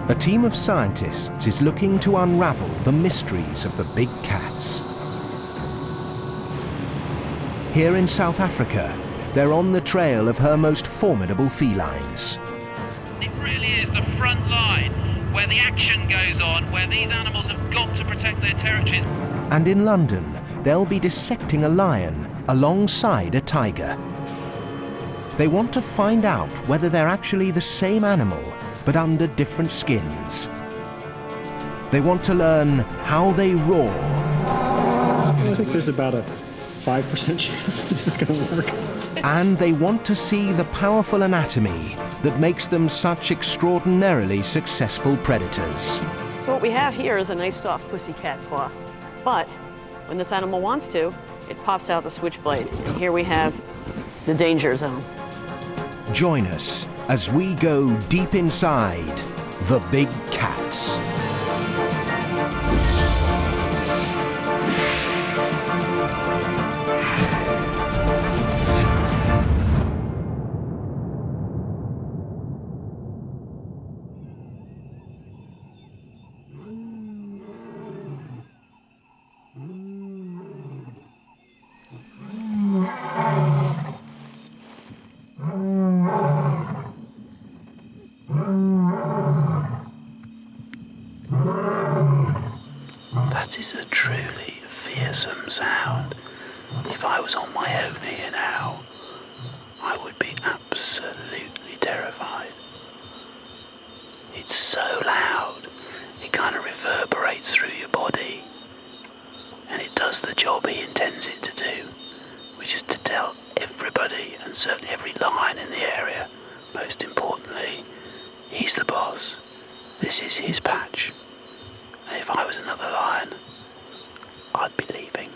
A team of scientists is looking to unravel the mysteries of the big cats. Here in South Africa, they're on the trail of her most formidable felines. It really is the front line where the action goes on, where these animals have got to protect their territories. And in London, they'll be dissecting a lion alongside a tiger. They want to find out whether they're actually the same animal, but under different skins. They want to learn how they roar. I think there's about a 5% chance that this is going to work. And they want to see the powerful anatomy that makes them such extraordinarily successful predators. So what we have here is a nice soft pussycat paw. But when this animal wants to, it pops out the switchblade. And here we have the danger zone. Join us as we go deep inside the big cats. That is a truly fearsome sound. If I was on my own here now, I would be absolutely terrified. It's so loud, it kind of reverberates through your body, and it does the job he intends it to do, which is to tell everybody, and certainly every lion in the area, most importantly, he's the boss. This is his patch. And if I was another lion, I'd be leaving.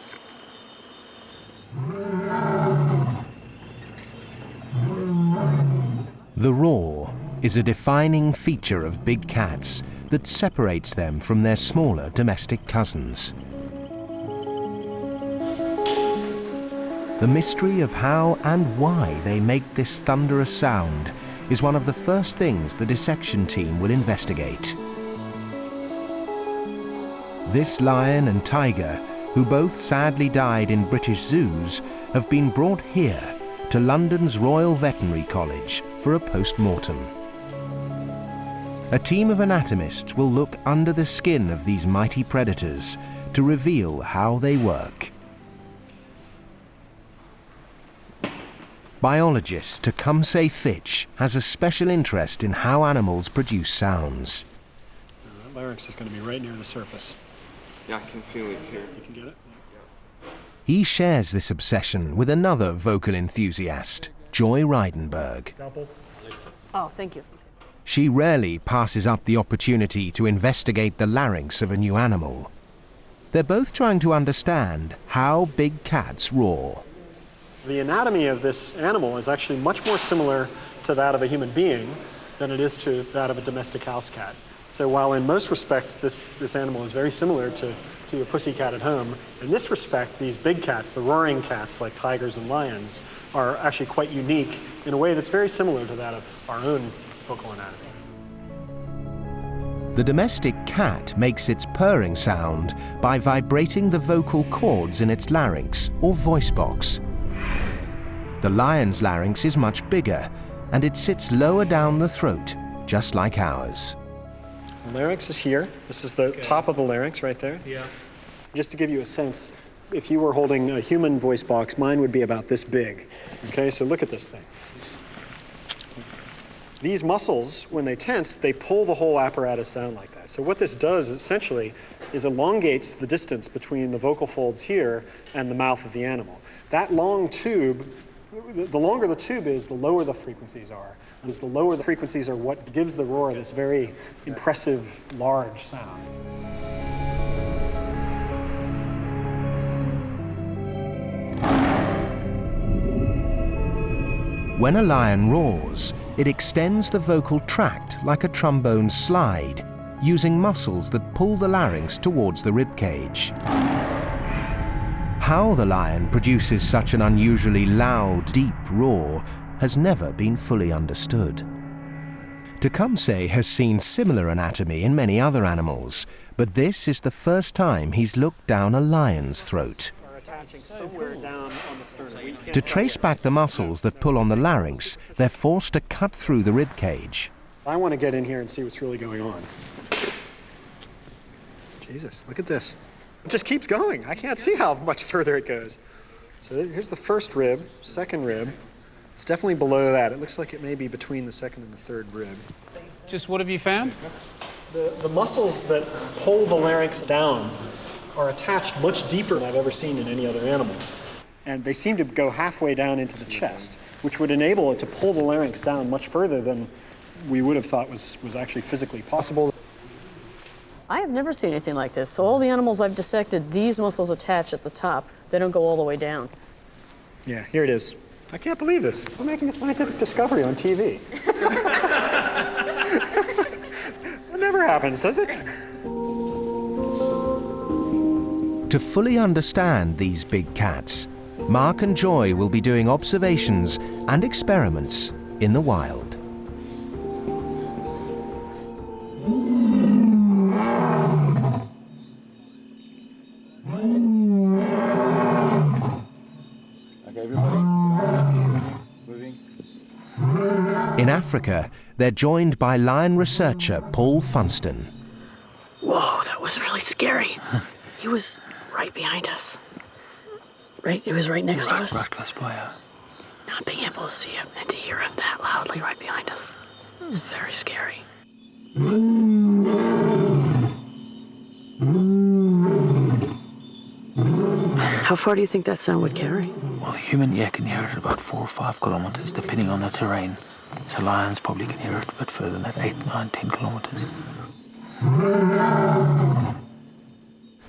The roar is a defining feature of big cats that separates them from their smaller domestic cousins. The mystery of how and why they make this thunderous sound is one of the first things the dissection team will investigate. This lion and tiger, who both sadly died in British zoos, have been brought here to London's Royal Veterinary College for a post-mortem. A team of anatomists will look under the skin of these mighty predators to reveal how they work. Biologist Tecumseh Fitch has a special interest in how animals produce sounds. That larynx is going to be right near the surface. Yeah, I can feel it here. You can get it? He shares this obsession with another vocal enthusiast, Joy Reidenberg. Oh, thank you. She rarely passes up the opportunity to investigate the larynx of a new animal. They're both trying to understand how big cats roar. The anatomy of this animal is actually much more similar to that of a human being than it is to that of a domestic house cat. So while in most respects this animal is very similar to your pussycat at home, in this respect, these big cats, the roaring cats like tigers and lions, are actually quite unique in a way that's very similar to that of our own vocal anatomy. The domestic cat makes its purring sound by vibrating the vocal cords in its larynx or voice box. The lion's larynx is much bigger, and it sits lower down the throat, just like ours. The larynx is here. This is the top of the larynx right there. Yeah. Just to give you a sense, if you were holding a human voice box, mine would be about this big. Okay, so look at this thing. These muscles, when they tense, they pull the whole apparatus down like that. So what this does essentially is elongates the distance between the vocal folds here and the mouth of the animal. That long tube, the longer the tube is, the lower the frequencies are. And the lower the frequencies are what gives the roar this very impressive, large sound. When a lion roars, it extends the vocal tract like a trombone's slide, using muscles that pull the larynx towards the ribcage. How the lion produces such an unusually loud, deep roar has never been fully understood. Tecumseh has seen similar anatomy in many other animals, but this is the first time he's looked down a lion's throat. To trace back the muscles that pull on the larynx, they're forced to cut through the rib cage. I want to get in here and see what's really going on. Jesus, look at this. It just keeps going. I can't see how much further it goes. So here's the first rib, second rib. It's definitely below that. It looks like it may be between the second and the third rib. Just what have you found? The muscles that pull the larynx down are attached much deeper than I've ever seen in any other animal. And they seem to go halfway down into the chest, which would enable it to pull the larynx down much further than we would have thought was actually physically possible. I have never seen anything like this. So all the animals I've dissected, these muscles attach at the top. They don't go all the way down. Yeah, here it is. I can't believe this. We're making a scientific discovery on TV. That never happens, does it? To fully understand these big cats, Mark and Joy will be doing observations and experiments in the wild. In Africa, they're joined by lion researcher Paul Funston. Whoa, that was really scary. He was right behind us. He was right next to us. Right close by, yeah. Not being able to see him and to hear him that loudly right behind us. It was very scary. How far do you think that sound would carry? Well, a human ear can hear it at about 4 or 5 kilometers, depending on the terrain. So lions probably can hear it a bit further than that, 8, 9, 10 kilometers.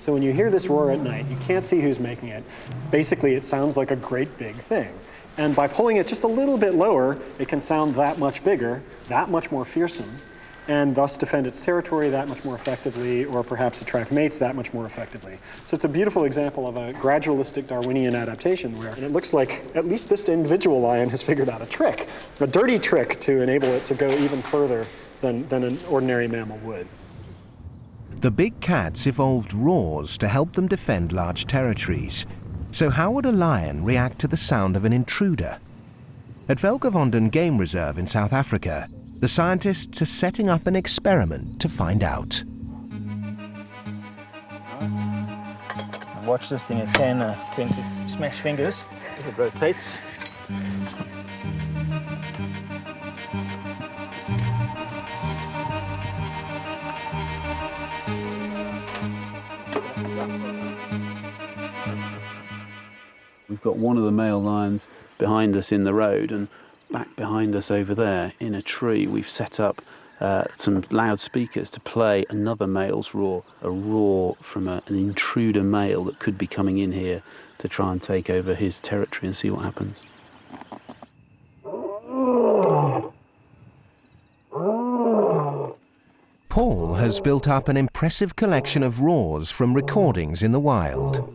So when you hear this roar at night, you can't see who's making it. Basically, it sounds like a great big thing. And by pulling it just a little bit lower, it can sound that much bigger, that much more fearsome, and thus defend its territory that much more effectively, or perhaps attract mates that much more effectively. So it's a beautiful example of a gradualistic Darwinian adaptation where it looks like at least this individual lion has figured out a trick, a dirty trick to enable it to go even further than an ordinary mammal would. The big cats evolved roars to help them defend large territories. So how would a lion react to the sound of an intruder? At Velgevonden Game Reserve in South Africa, the scientists are setting up an experiment to find out. Watch this thing, it can tend to smash fingers as it rotates. We've got one of the male lions behind us in the road, and back behind us over there in a tree we've set up some loudspeakers to play another male's roar, a roar from an intruder male that could be coming in here to try and take over his territory and see what happens. Paul has built up an impressive collection of roars from recordings in the wild.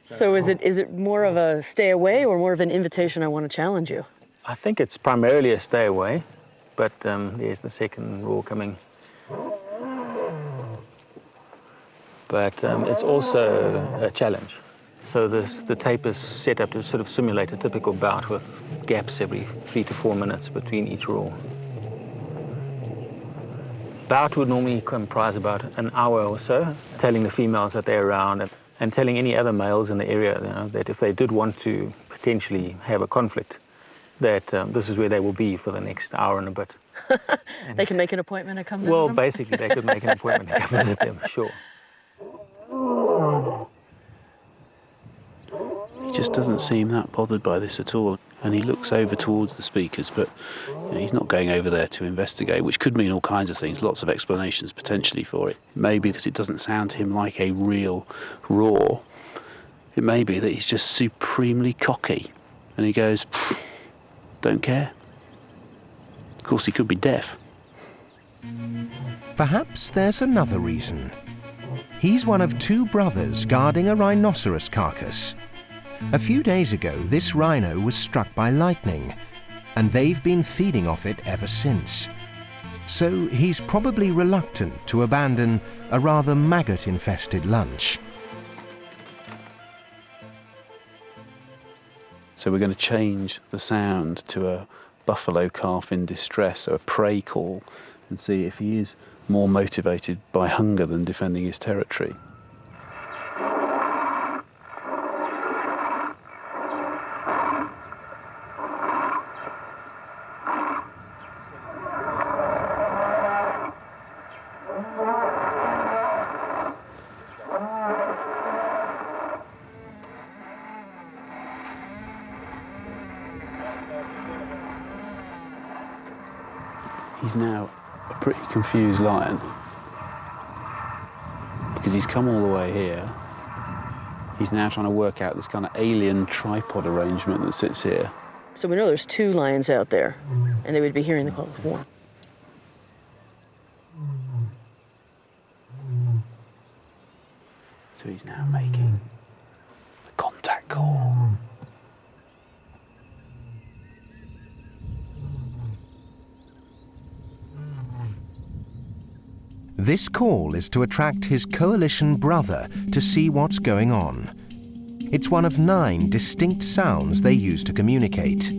So is it more of a stay away or more of an invitation, I want to challenge you? I think it's primarily a stay away, but there's the second roar coming. But it's also a challenge. So the tape is set up to sort of simulate a typical bout with gaps every 3 to 4 minutes between each roar. Bout would normally comprise about an hour or so, telling the females that they're around and telling any other males in the area, you know, that if they did want to potentially have a conflict, that this is where they will be for the next hour and a bit. They can make an appointment and come visit Well, them? basically, they could make an appointment and come visit them, sure. He just doesn't seem that bothered by this at all, and he looks over towards the speakers, but he's not going over there to investigate, which could mean all kinds of things, lots of explanations potentially for it. Maybe because it doesn't sound to him like a real roar. It may be that he's just supremely cocky, and he goes, don't care. Of course, he could be deaf. Perhaps there's another reason. He's one of 2 brothers guarding a rhinoceros carcass. A few days ago, this rhino was struck by lightning, and they've been feeding off it ever since. So he's probably reluctant to abandon a rather maggot-infested lunch. So we're going to change the sound to a buffalo calf in distress, so a prey call, and see if he is more motivated by hunger than defending his territory. He's now a pretty confused lion because he's come all the way here. He's now trying to work out this kind of alien tripod arrangement that sits here. So we know there's 2 lions out there, and they would be hearing the call of 1. So he's now making the contact call. This call is to attract his coalition brother to see what's going on. It's one of 9 distinct sounds they use to communicate.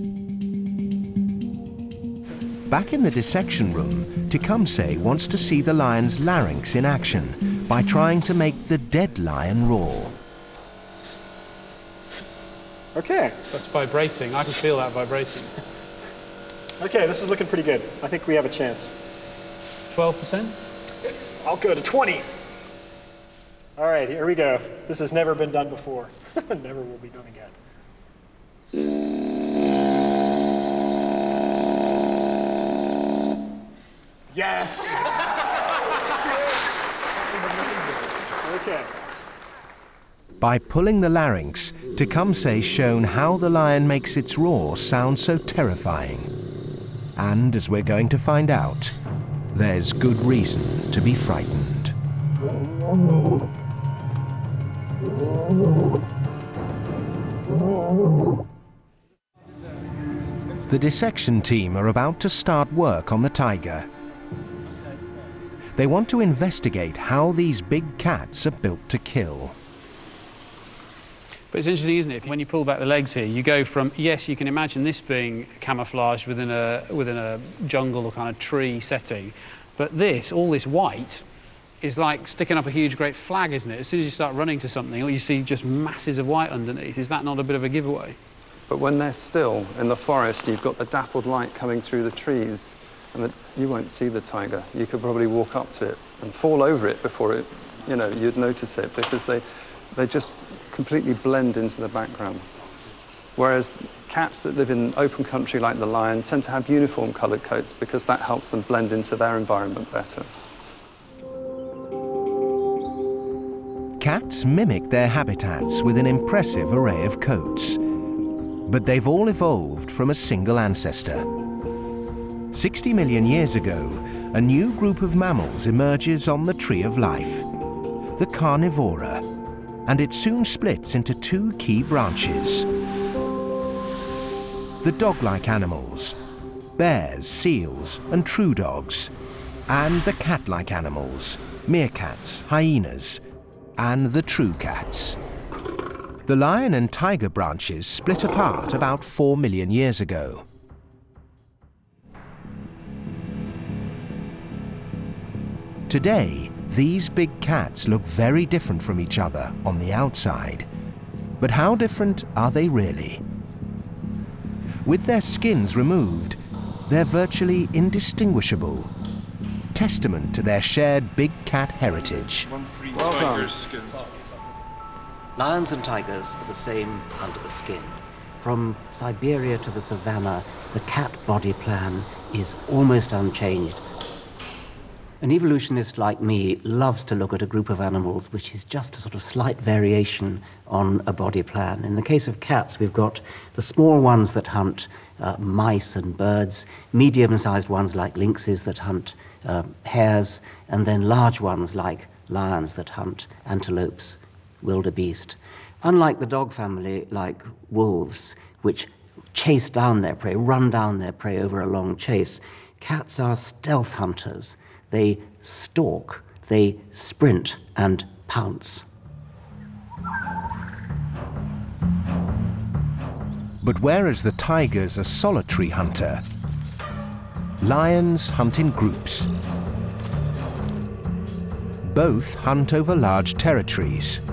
Back in the dissection room, Tecumseh wants to see the lion's larynx in action by trying to make the dead lion roar. Okay. That's vibrating. I can feel that vibrating. Okay, this is looking pretty good. I think we have a chance. 12%? I'll go to 20. All right, here we go. This has never been done before. Never will be done again. Yes! Okay. By pulling the larynx, Tecumseh's shown how the lion makes its roar sound so terrifying. And as we're going to find out, there's good reason to be frightened. The dissection team are about to start work on the tiger. They want to investigate how these big cats are built to kill. But it's interesting, isn't it? When you pull back the legs here, you go from, yes, you can imagine this being camouflaged within a jungle or kind of tree setting, but this, all this white, is like sticking up a huge great flag, isn't it? As soon as you start running to something, or you see just masses of white underneath, is that not a bit of a giveaway? But when they're still in the forest, you've got the dappled light coming through the trees, and you won't see the tiger. You could probably walk up to it and fall over it before it, you'd notice it, because they just completely blend into the background. Whereas cats that live in open country like the lion tend to have uniform coloured coats because that helps them blend into their environment better. Cats mimic their habitats with an impressive array of coats. But they've all evolved from a single ancestor. 60 million years ago, a new group of mammals emerges on the tree of life, the carnivora, and it soon splits into 2 key branches. The dog-like animals, bears, seals, and true dogs, and the cat-like animals, meerkats, hyenas, and the true cats. The lion and tiger branches split apart about 4 million years ago. Today, these big cats look very different from each other on the outside. But how different are they really? With their skins removed, they're virtually indistinguishable, testament to their shared big cat heritage. Lions and tigers are the same under the skin. From Siberia to the savannah, the cat body plan is almost unchanged. An evolutionist like me loves to look at a group of animals which is just a sort of slight variation on a body plan. In the case of cats, we've got the small ones that hunt mice and birds, medium-sized ones like lynxes that hunt hares, and then large ones like lions that hunt antelopes wildebeest. Unlike the dog family, like wolves, which chase down their prey, run down their prey over a long chase, cats are stealth hunters. They stalk, they sprint and pounce. But whereas the tiger's a solitary hunter, lions hunt in groups. Both hunt over large territories.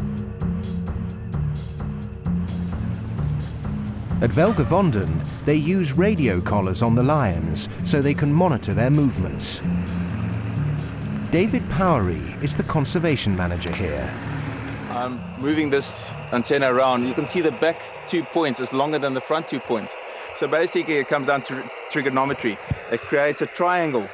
At Velgevonden, they use radio collars on the lions so they can monitor their movements. David Powery is the conservation manager here. I'm moving this antenna around. You can see the back 2 points is longer than the front 2 points. So basically it comes down to trigonometry. It creates a triangle,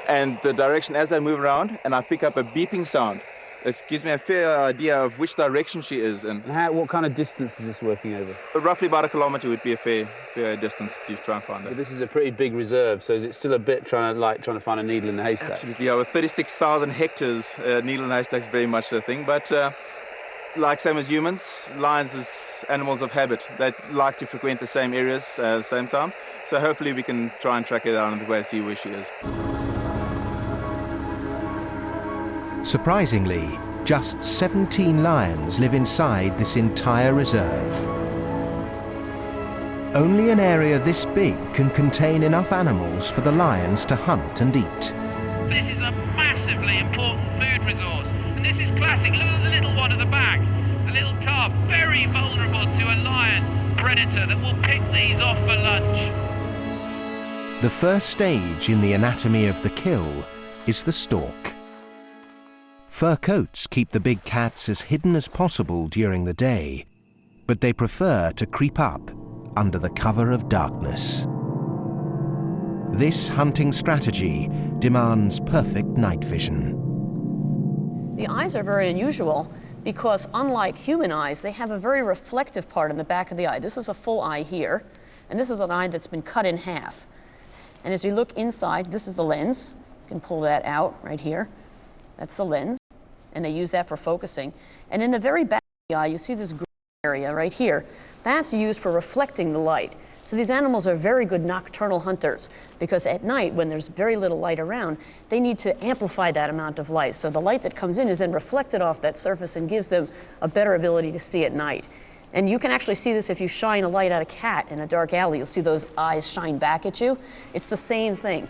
and the direction as I move around and I pick up a beeping sound, it gives me a fair idea of which direction she is in. And what kind of distance is this working over? Roughly about 1 kilometer would be a fair distance to try and find it. But this is a pretty big reserve, so is it still a bit trying to find a needle in the haystack? Absolutely, yeah. With 36,000 hectares, needle in a haystack is very much a thing. But like same as humans, lions is animals of habit. They like to frequent the same areas at the same time. So hopefully we can try and track her down the way and see where she is. Surprisingly, just 17 lions live inside this entire reserve. Only an area this big can contain enough animals for the lions to hunt and eat. This is a massively important food resource. And this is classic. Look at the little one at the back. The little calf, very vulnerable to a lion predator that will pick these off for lunch. The first stage in the anatomy of the kill is the stalk. Fur coats keep the big cats as hidden as possible during the day, but they prefer to creep up under the cover of darkness. This hunting strategy demands perfect night vision. The eyes are very unusual because unlike human eyes, they have a very reflective part in the back of the eye. This is a full eye here, and this is an eye that's been cut in half. And as you look inside, this is the lens. You can pull that out right here. That's the lens, and they use that for focusing. And in the very back of the eye, you see this green area right here. That's used for reflecting the light. So these animals are very good nocturnal hunters because at night, when there's very little light around, they need to amplify that amount of light. So the light that comes in is then reflected off that surface and gives them a better ability to see at night. And you can actually see this if you shine a light at a cat in a dark alley. You'll see those eyes shine back at you. It's the same thing.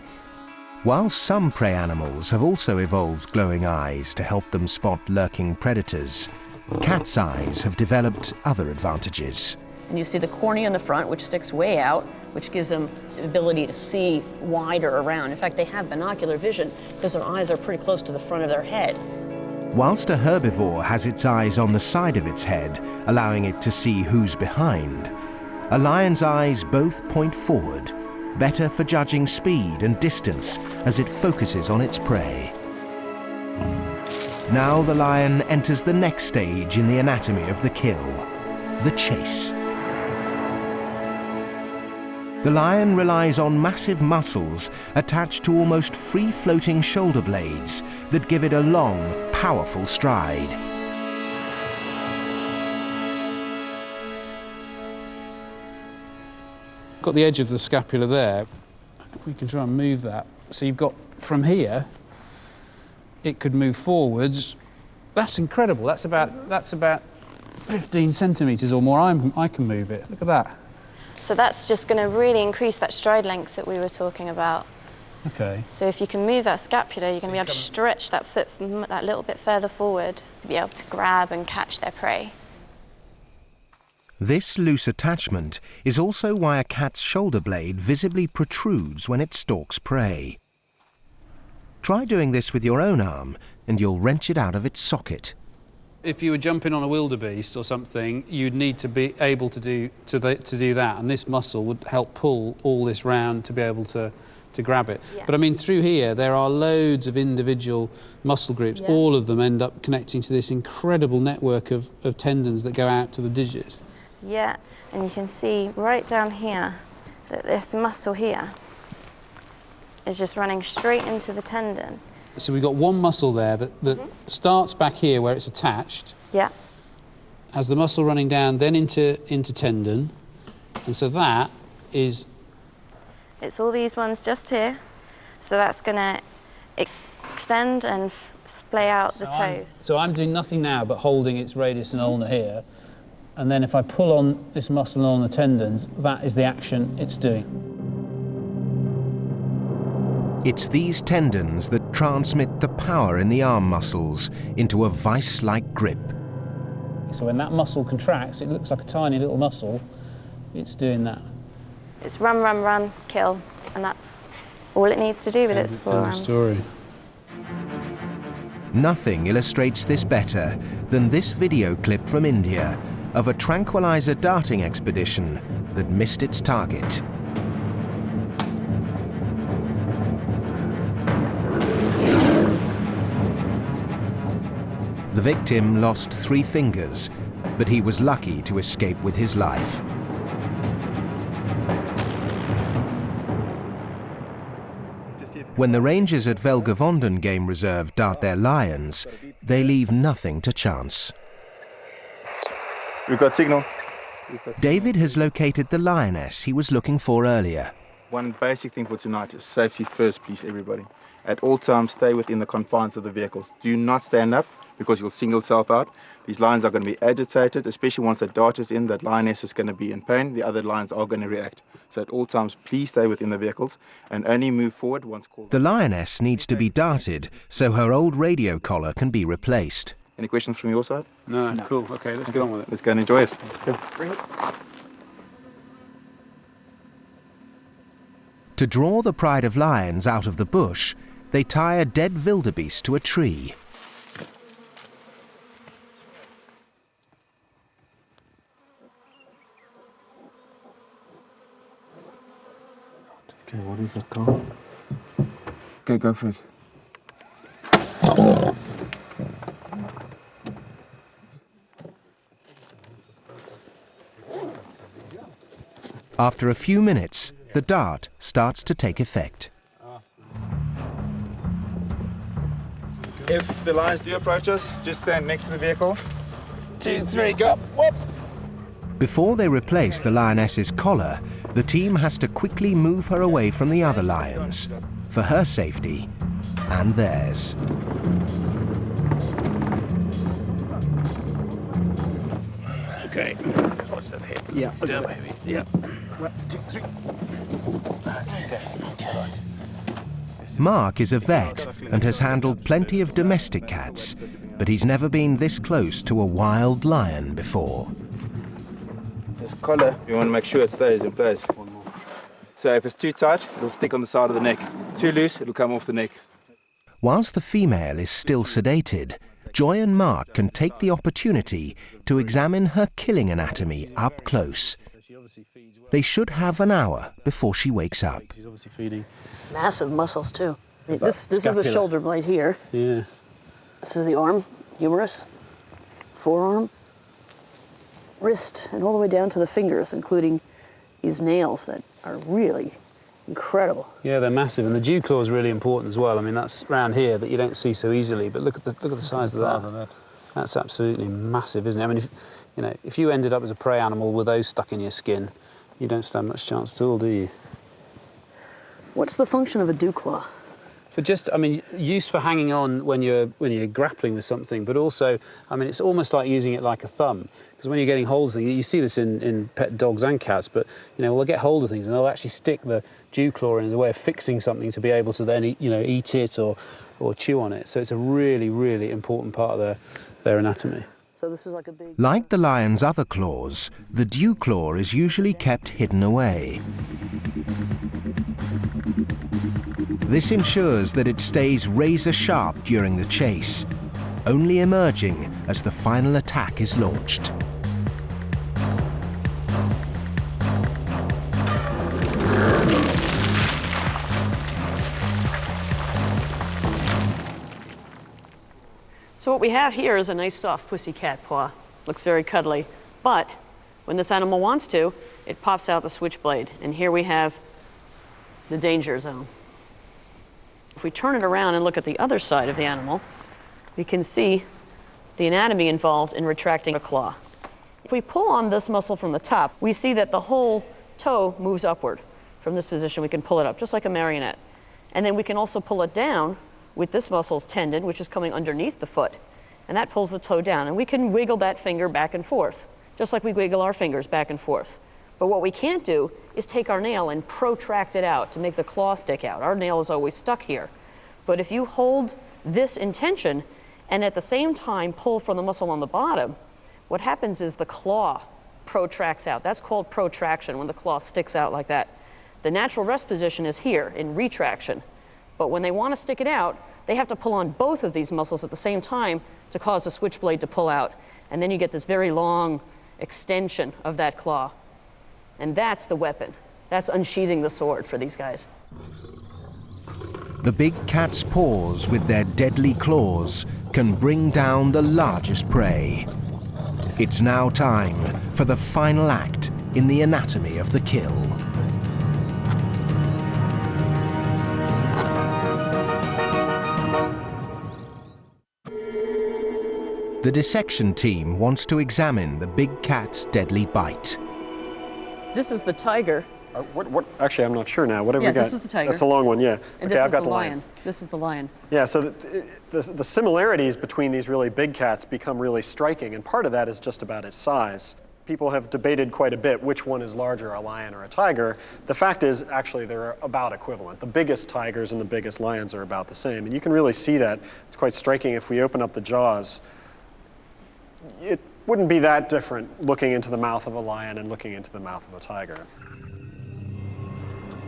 While some prey animals have also evolved glowing eyes to help them spot lurking predators, cats' eyes have developed other advantages. And you see the cornea in the front, which sticks way out, which gives them the ability to see wider around. In fact, they have binocular vision because their eyes are pretty close to the front of their head. Whilst a herbivore has its eyes on the side of its head, allowing it to see who's behind, a lion's eyes both point forward, better for judging speed and distance as it focuses on its prey. Now the lion enters the next stage in the anatomy of the kill, the chase. The lion relies on massive muscles attached to almost free-floating shoulder blades that give it a long, powerful stride. Got the edge of the scapula there. If we can try and move that. So you've got from here, it could move forwards. That's incredible. That's about 15 centimetres or more. I can move it. Look at that. So that's just going to really increase that stride length that we were talking about. Okay. So if you can move that scapula, you're going to be able to stretch that foot that little bit further forward, be able to grab and catch their prey. This loose attachment is also why a cat's shoulder blade visibly protrudes when it stalks prey. Try doing this with your own arm and you'll wrench it out of its socket. If you were jumping on a wildebeest or something, you'd need to be able to do that, and this muscle would help pull all this round to be able to grab it. Yeah. But I mean, through here, there are loads of individual muscle groups. Yeah. All of them end up connecting to this incredible network of tendons that go out to the digits. Yeah, and you can see right down here that this muscle here is just running straight into the tendon. So we've got one muscle there that starts back here where it's attached. Yeah. has the muscle running down, then into tendon, and so that is... It's all these ones just here, so that's going to extend and splay out the toes. So I'm doing nothing now but holding its radius and ulna here, and then if I pull on this muscle and on the tendons, that is the action it's doing. It's these tendons that transmit the power in the arm muscles into a vice-like grip. So when that muscle contracts, it looks like a tiny little muscle. It's doing that. It's run, run, run, kill, and that's all it needs to do with its forearms. Story. Nothing illustrates this better than this video clip from India of a tranquilizer darting expedition that missed its target. The victim lost 3 fingers, but he was lucky to escape with his life. When the rangers at Velgevonden Game Reserve dart their lions, they leave nothing to chance. We've got signal. David has located the lioness he was looking for earlier. One basic thing for tonight is safety first, please, everybody. At all times, stay within the confines of the vehicles. Do not stand up, because you'll single yourself out. These lions are going to be agitated, especially once the dart is in. That lioness is going to be in pain. The other lions are going to react. So at all times, please stay within the vehicles and only move forward once called. The lioness needs to be darted so her old radio collar can be replaced. Any questions from your side? No. Cool. Okay, let's get on with it. Let's go and enjoy it. To draw the pride of lions out of the bush, they tie a dead wildebeest to a tree. Okay, what is that called? Okay, go for it. After a few minutes, the dart starts to take effect. If the lions do approach us, just stand next to the vehicle. 2, 3, go! Whoop. Before they replace the lioness's collar, the team has to quickly move her away from the other lions, for her safety and theirs. Okay. What's that hit? Yeah. Down, baby. Yeah. 1, 2, 3. That's okay. Okay. Mark is a vet and has handled plenty of domestic cats, but he's never been this close to a wild lion before. This collar, you want to make sure it stays in place. So if it's too tight, it'll stick on the side of the neck. Too loose, it'll come off the neck. Whilst the female is still sedated, Joy and Mark can take the opportunity to examine her killing anatomy up close. They should have an hour before she wakes up. She's obviously feeding. Massive muscles too. This is the shoulder blade here. Yeah. This is the arm, humerus, forearm, wrist, and all the way down to the fingers, including these nails that are really incredible. Yeah, they're massive, and the dew claw is really important as well. I mean, that's around here that you don't see so easily. But look at the size of that. That's absolutely massive, isn't it? I mean, if you ended up as a prey animal with those stuck in your skin, you don't stand much chance at all, do you? What's the function of a dew claw? For just, I mean, use for hanging on when you're grappling with something, but also, I mean, it's almost like using it like a thumb. Because when you're getting hold of things, you see this in pet dogs and cats, but, they'll get hold of things and they'll actually stick the dew claw in as a way of fixing something to be able to then, eat it or chew on it. So it's a really, really important part of their anatomy. So this is like a big... Like the lion's other claws, the dew claw is usually kept hidden away. This ensures that it stays razor sharp during the chase, only emerging as the final attack is launched. So what we have here is a nice soft pussycat paw. Looks very cuddly, but when this animal wants to, it pops out the switchblade, and here we have the danger zone. If we turn it around and look at the other side of the animal, we can see the anatomy involved in retracting a claw. If we pull on this muscle from the top, we see that the whole toe moves upward. From this position, we can pull it up, just like a marionette. And then we can also pull it down with this muscle's tendon, which is coming underneath the foot. And that pulls the toe down. And we can wiggle that finger back and forth, just like we wiggle our fingers back and forth. But what we can't do is take our nail and protract it out to make the claw stick out. Our nail is always stuck here. But if you hold this in tension and at the same time pull from the muscle on the bottom, what happens is the claw protracts out. That's called protraction, when the claw sticks out like that. The natural rest position is here in retraction. But when they want to stick it out, they have to pull on both of these muscles at the same time to cause the switchblade to pull out. And then you get this very long extension of that claw. And that's the weapon. That's unsheathing the sword for these guys. The big cat's paws with their deadly claws can bring down the largest prey. It's now time for the final act in the anatomy of the kill. The dissection team wants to examine the big cat's deadly bite. This is the tiger. Actually, I'm not sure now. What have we got? This is the tiger. That's a long one, yeah. And okay, this I've is got the lion. This is the lion. Yeah, so the similarities between these really big cats become really striking, and part of that is just about its size. People have debated quite a bit which one is larger, a lion or a tiger. The fact is, actually, they're about equivalent. The biggest tigers and the biggest lions are about the same, and you can really see that. It's quite striking if we open up the jaws. It wouldn't be that different looking into the mouth of a lion and looking into the mouth of a tiger.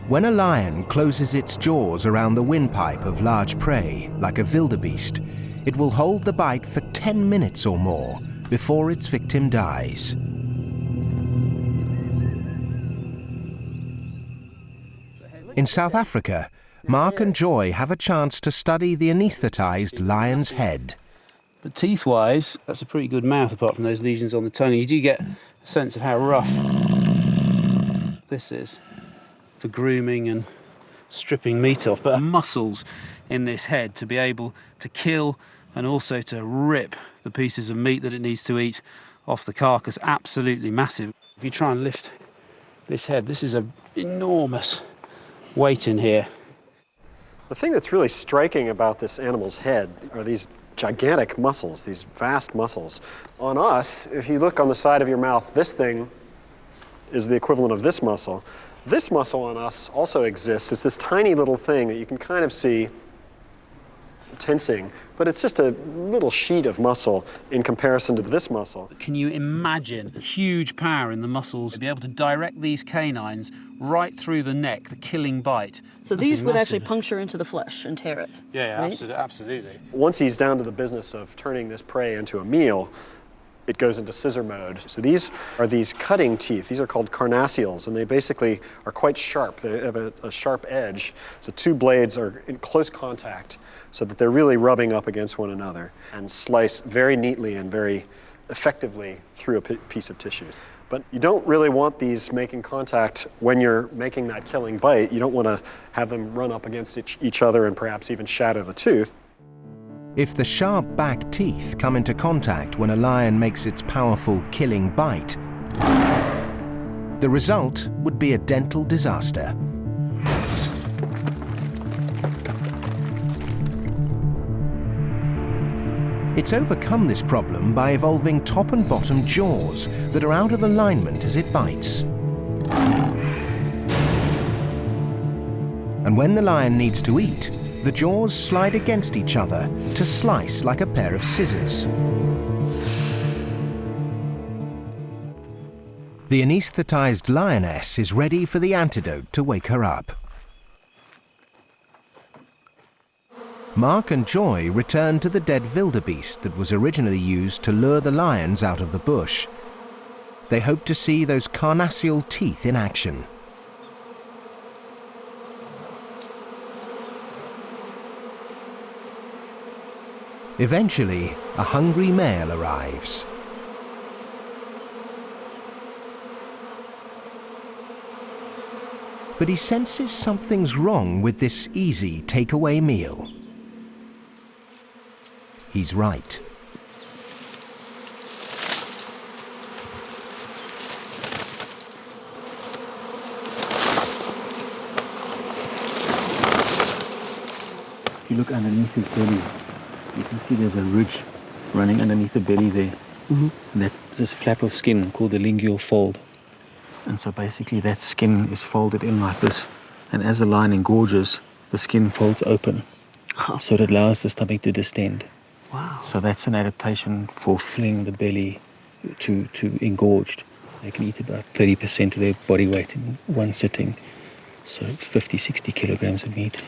When a lion closes its jaws around the windpipe of large prey, like a wildebeest, it will hold the bite for 10 minutes or more before its victim dies. In South Africa, Mark and Joy have a chance to study the anaesthetized lion's head. But teeth-wise, that's a pretty good mouth, apart from those lesions on the tongue. You do get a sense of how rough this is for grooming and stripping meat off. But the muscles in this head to be able to kill and also to rip the pieces of meat that it needs to eat off the carcass, absolutely massive. If you try and lift this head, this is an enormous weight in here. The thing that's really striking about this animal's head are these gigantic muscles, these vast muscles. On us, if you look on the side of your mouth, this thing is the equivalent of this muscle. This muscle on us also exists. It's this tiny little thing that you can kind of see tensing, but it's just a little sheet of muscle in comparison to this muscle. Can you imagine the huge power in the muscles to be able to direct these canines right through the neck, the killing bite? So these would actually puncture into the flesh and tear it. Yeah, right? absolutely. Once he's down to the business of turning this prey into a meal, it goes into scissor mode. So these are these cutting teeth. These are called carnassials, and they basically are quite sharp. They have a sharp edge. So two blades are in close contact so that they're really rubbing up against one another and slice very neatly and very effectively through a piece of tissue. But you don't really want these making contact when you're making that killing bite. You don't want to have them run up against each other and perhaps even shatter the tooth. If the sharp back teeth come into contact when a lion makes its powerful killing bite, the result would be a dental disaster. It's overcome this problem by evolving top and bottom jaws that are out of alignment as it bites. And when the lion needs to eat, the jaws slide against each other to slice like a pair of scissors. The anaesthetized lioness is ready for the antidote to wake her up. Mark and Joy return to the dead wildebeest that was originally used to lure the lions out of the bush. They hope to see those carnassial teeth in action. Eventually, a hungry male arrives. But he senses something's wrong with this easy takeaway meal. He's right. you look underneath his belly, you can see there's a ridge running underneath the belly there. And this flap of skin called the lingual fold. And so basically that skin is folded in like this. And as the lion engorges, the skin folds open. So it allows the stomach to distend. Wow. So that's an adaptation for filling the belly to engorged. They can eat about 30% of their body weight in one sitting. So 50, 60 kilograms of meat.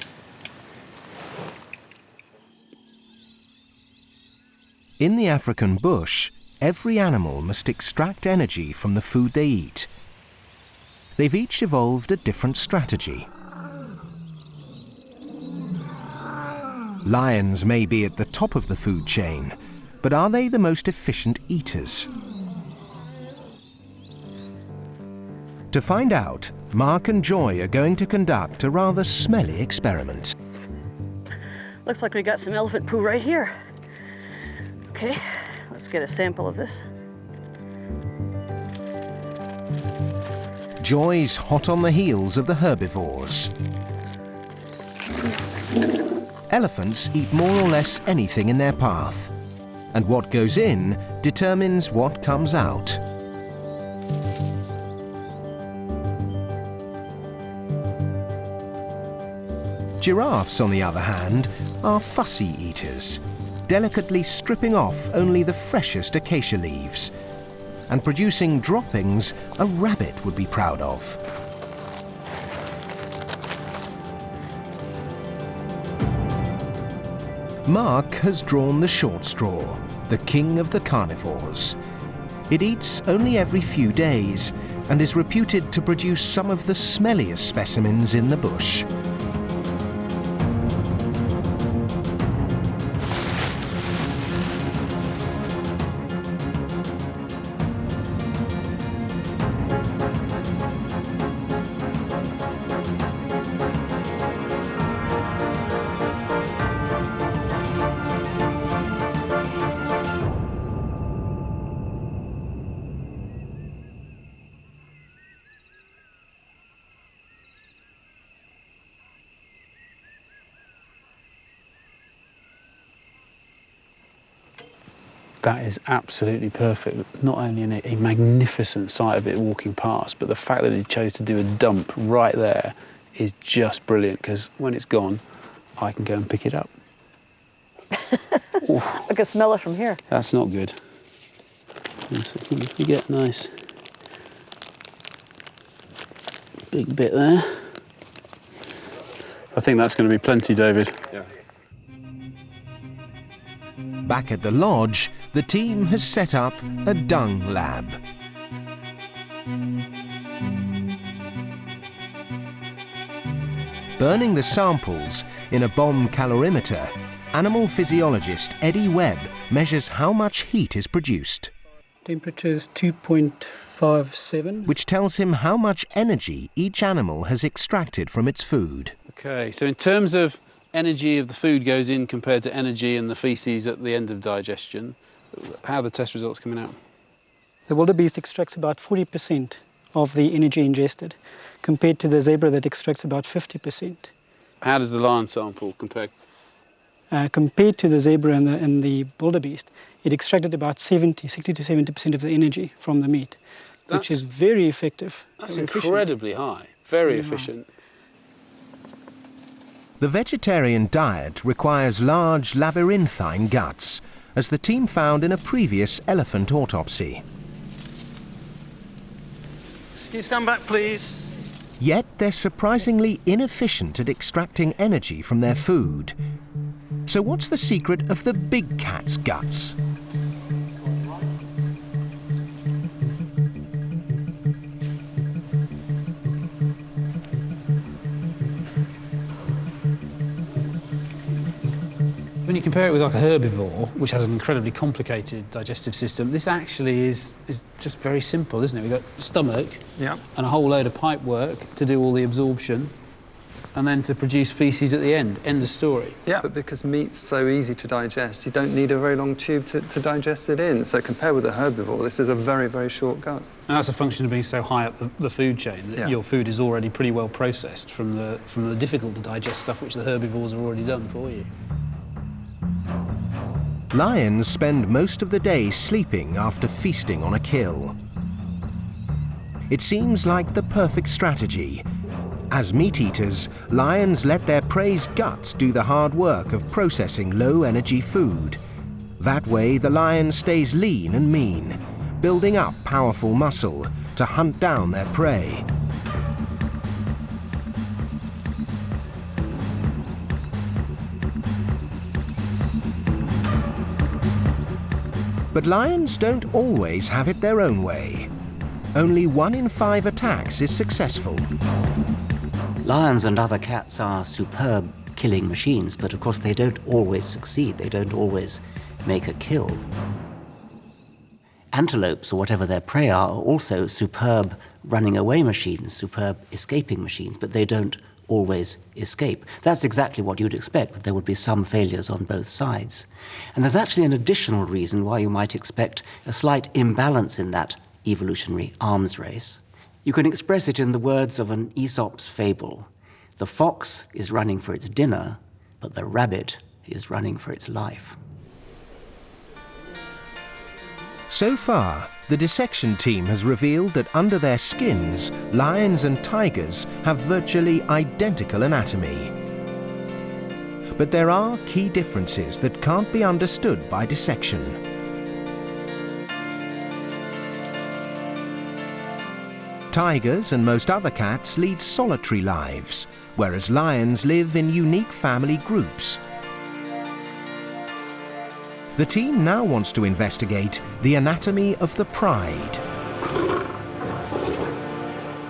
In the African bush, every animal must extract energy from the food they eat. They've each evolved a different strategy. Lions may be at the top of the food chain, but are they the most efficient eaters? To find out, Mark and Joy are going to conduct a rather smelly experiment. Looks like we got some elephant poo right here. Okay, let's get a sample of this. Joy's hot on the heels of the herbivores. Elephants eat more or less anything in their path, and what goes in determines what comes out. Giraffes, on the other hand, are fussy eaters, delicately stripping off only the freshest acacia leaves, and producing droppings a rabbit would be proud of. Mark has drawn the short straw, the king of the carnivores. It eats only every few days and is reputed to produce some of the smelliest specimens in the bush. That is absolutely perfect. Not only a magnificent sight of it walking past, but the fact that he chose to do a dump right there is just brilliant, because when it's gone, I can go and pick it up. I can smell it from here. That's not good. If you get a nice big bit there. I think that's going to be plenty, David. Yeah. Back at the lodge, the team has set up a dung lab. Burning the samples in a bomb calorimeter, animal physiologist Eddie Webb measures how much heat is produced. Temperature is 2.57. Which tells him how much energy each animal has extracted from its food. Okay, so in terms of energy of the food goes in compared to energy in the faeces at the end of digestion, how are the test results coming out? The wildebeest extracts about 40% of the energy ingested, compared to the zebra that extracts about 50%. How does the lion sample compare? Compared to the zebra and the wildebeest, it extracted about 60 to 70% of the energy from the meat, which is very effective. That's incredibly high, very efficient. The vegetarian diet requires large labyrinthine guts, as the team found in a previous elephant autopsy. Can you stand back, please? Yet they're surprisingly inefficient at extracting energy from their food. So what's the secret of the big cat's guts? When you compare it with like a herbivore, which has an incredibly complicated digestive system, this actually is just very simple, isn't it? We've got stomach and a whole load of pipe work to do all the absorption. and then to produce feces at the end. End of story. Yeah, but because meat's so easy to digest, you don't need a very long tube to digest it in. So compared with a herbivore, this is a very, very short gut. And that's a function of being so high up the food chain, that your food is already pretty well processed from the difficult to digest stuff which the herbivores have already done for you. Lions spend most of the day sleeping after feasting on a kill. It seems like the perfect strategy. As meat-eaters, lions let their prey's guts do the hard work of processing low-energy food. That way, the lion stays lean and mean, building up powerful muscle to hunt down their prey. But lions don't always have it their own way. Only 1 in 5 attacks is successful. Lions and other cats are superb killing machines, but of course they don't always succeed. They don't always make a kill. Antelopes, or whatever their prey are also superb running away machines, superb escaping machines, but they don't always escape. That's exactly what you'd expect, that there would be some failures on both sides. And there's actually an additional reason why you might expect a slight imbalance in that evolutionary arms race. You can express it in the words of an Aesop's fable. The fox is running for its dinner, but the rabbit is running for its life. So far, the dissection team has revealed that under their skins, lions and tigers have virtually identical anatomy. But there are key differences that can't be understood by dissection. Tigers and most other cats lead solitary lives, whereas lions live in unique family groups. The team now wants to investigate the anatomy of the pride.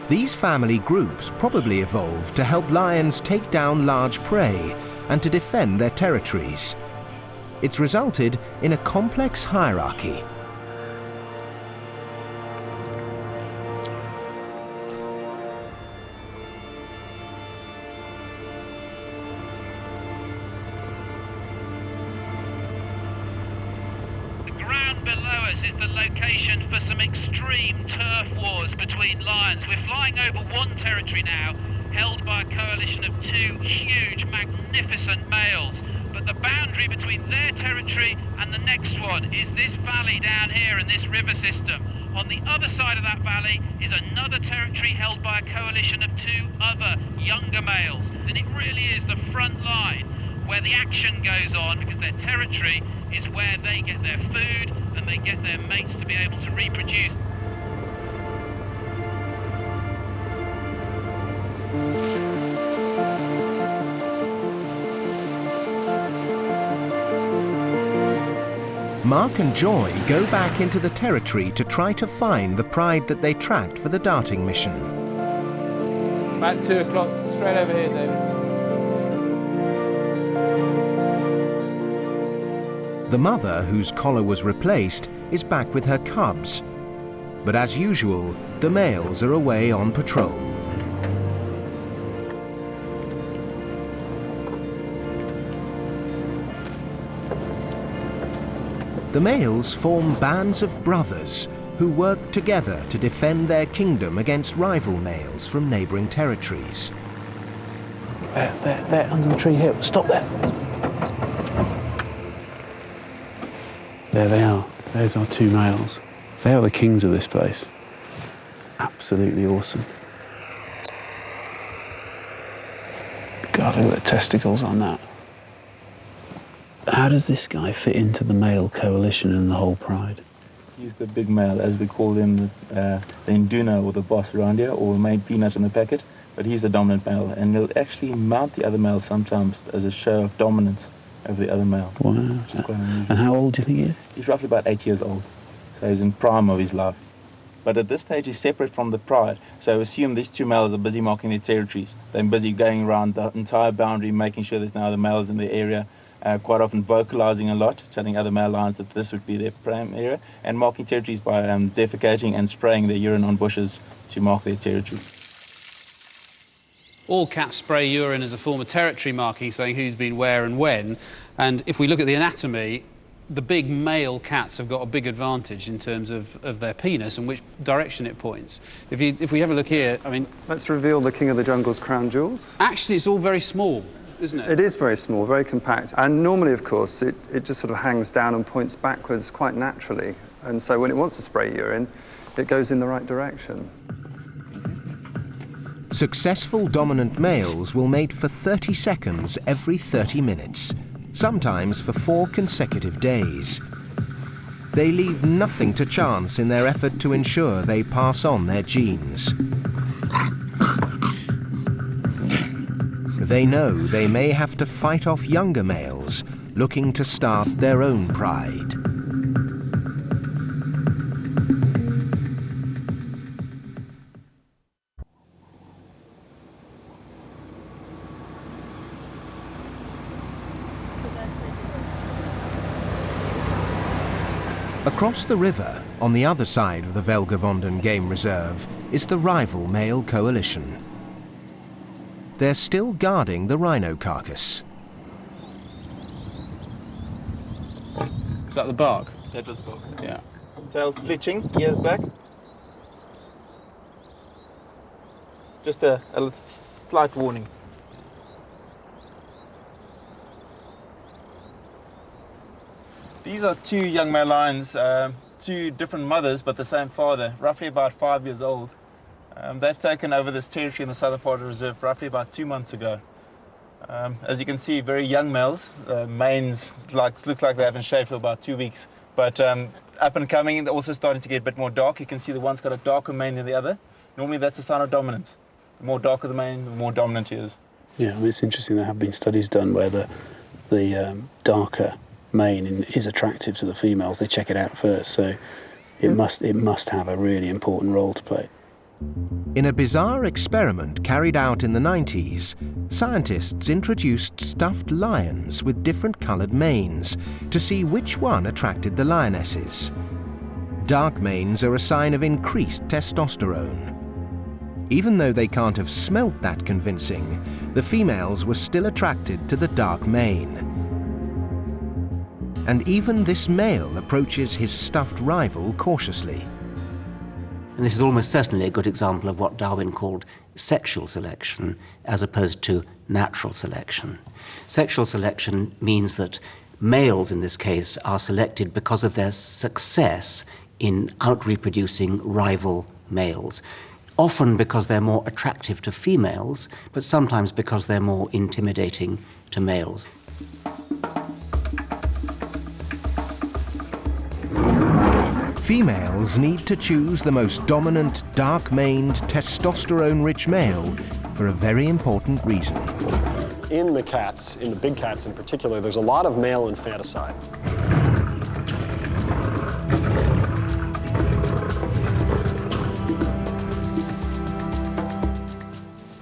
These family groups probably evolved to help lions take down large prey and to defend their territories. It's resulted in a complex hierarchy. Is the location for some extreme turf wars between lions. We're flying over one territory now, held by a coalition of 2 huge, magnificent males. But the boundary between their territory and the next one is this valley down here in this river system. On the other side of that valley is another territory held by a coalition of 2 other younger males. And it really is the front line where the action goes on, because their territory is where they get their food and they get their mates to be able to reproduce. Mark and Joy go back into the territory to try to find the pride that they tracked for the darting mission. About 2 o'clock, straight over here, David. The mother, whose collar was replaced, is back with her cubs. But as usual, the males are away on patrol. The males form bands of brothers who work together to defend their kingdom against rival males from neighbouring territories. There, under the tree here. Stop there. There they are. There's our 2 males. They are the kings of this place. Absolutely awesome. God, look at the testicles on that. How does this guy fit into the male coalition and the whole pride? He's the big male, as we call him, the induna, or the boss around here, or main peanut in the packet. But he's the dominant male, and he'll actually mount the other male sometimes as a show of dominance over the other male. Wow. Which is quite unusual. And how old do you think he is? He's roughly about 8 years old, so he's in prime of his life. But at this stage, he's separate from the pride. So assume these 2 males are busy marking their territories. They're busy going around the entire boundary, making sure there's no other males in the area. Quite often vocalizing a lot, telling other male lions that this would be their prime area, and marking territories by defecating and spraying their urine on bushes to mark their territory. All cats spray urine as a form of territory marking, saying who's been where and when. And if we look at the anatomy, the big male cats have got a big advantage in terms of their penis and which direction it points. If we have a look here, I mean... Let's reveal the King of the Jungle's crown jewels. Actually, it's all very small, isn't it? It is very small, very compact. And normally, of course, it just sort of hangs down and points backwards quite naturally. And so when it wants to spray urine, it goes in the right direction. Successful dominant males will mate for 30 seconds every 30 minutes, sometimes for 4 consecutive days. They leave nothing to chance in their effort to ensure they pass on their genes. They know they may have to fight off younger males looking to start their own pride. Across the river, on the other side of the Velgevonden Game Reserve, is the rival male coalition. They're still guarding the rhino carcass. Is that the bark? That was the bark. Yeah. Tail fletching, ears back. Just a slight warning. These are 2 young male lions, 2 different mothers but the same father, roughly about 5 years old. They've taken over this territory in the southern part of the reserve roughly about 2 months ago. As you can see, very young males. Manes looks like they haven't shaved for about 2 weeks. But up and coming, they're also starting to get a bit more dark. You can see the one's got a darker mane than the other. Normally that's a sign of dominance. The more darker the mane, the more dominant he is. Yeah, I mean, it's interesting. There have been studies done where the darker mane is attractive to the females. They check it out first, so it must have a really important role to play. In a bizarre experiment carried out in the 90s, scientists introduced stuffed lions with different coloured manes to see which one attracted the lionesses. Dark manes are a sign of increased testosterone. Even though they can't have smelt that convincing, the females were still attracted to the dark mane. And even this male approaches his stuffed rival cautiously. And this is almost certainly a good example of what Darwin called sexual selection as opposed to natural selection. Sexual selection means that males, in this case, are selected because of their success in out-reproducing rival males, often because they're more attractive to females, but sometimes because they're more intimidating to males. Females need to choose the most dominant, dark-maned, testosterone-rich male for a very important reason. In the cats, in the big cats in particular, there's a lot of male infanticide.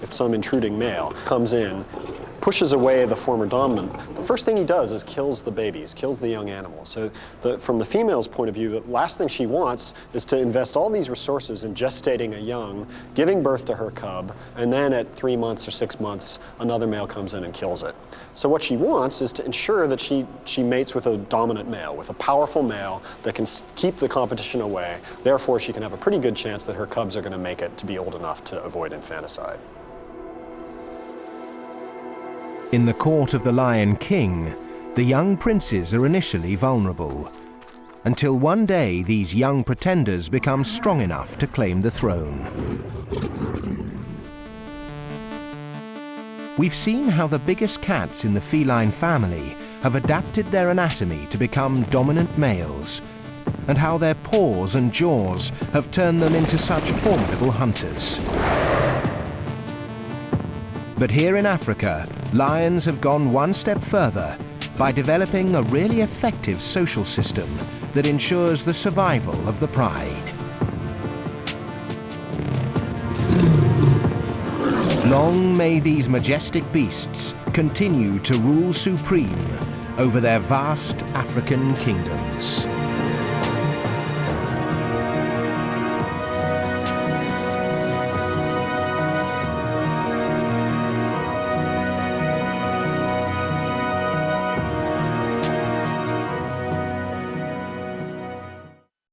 If some intruding male comes in, pushes away the former dominant, the first thing he does is kills the babies, kills the young animals. So from the female's point of view, the last thing she wants is to invest all these resources in gestating a young, giving birth to her cub, and then at 3 months or 6 months, another male comes in and kills it. So what she wants is to ensure that she mates with a dominant male, with a powerful male that can keep the competition away. Therefore, she can have a pretty good chance that her cubs are going to make it to be old enough to avoid infanticide. In the court of the Lion King, the young princes are initially vulnerable, until one day these young pretenders become strong enough to claim the throne. We've seen how the biggest cats in the feline family have adapted their anatomy to become dominant males, and how their paws and jaws have turned them into such formidable hunters. But here in Africa, lions have gone one step further by developing a really effective social system that ensures the survival of the pride. Long may these majestic beasts continue to rule supreme over their vast African kingdoms.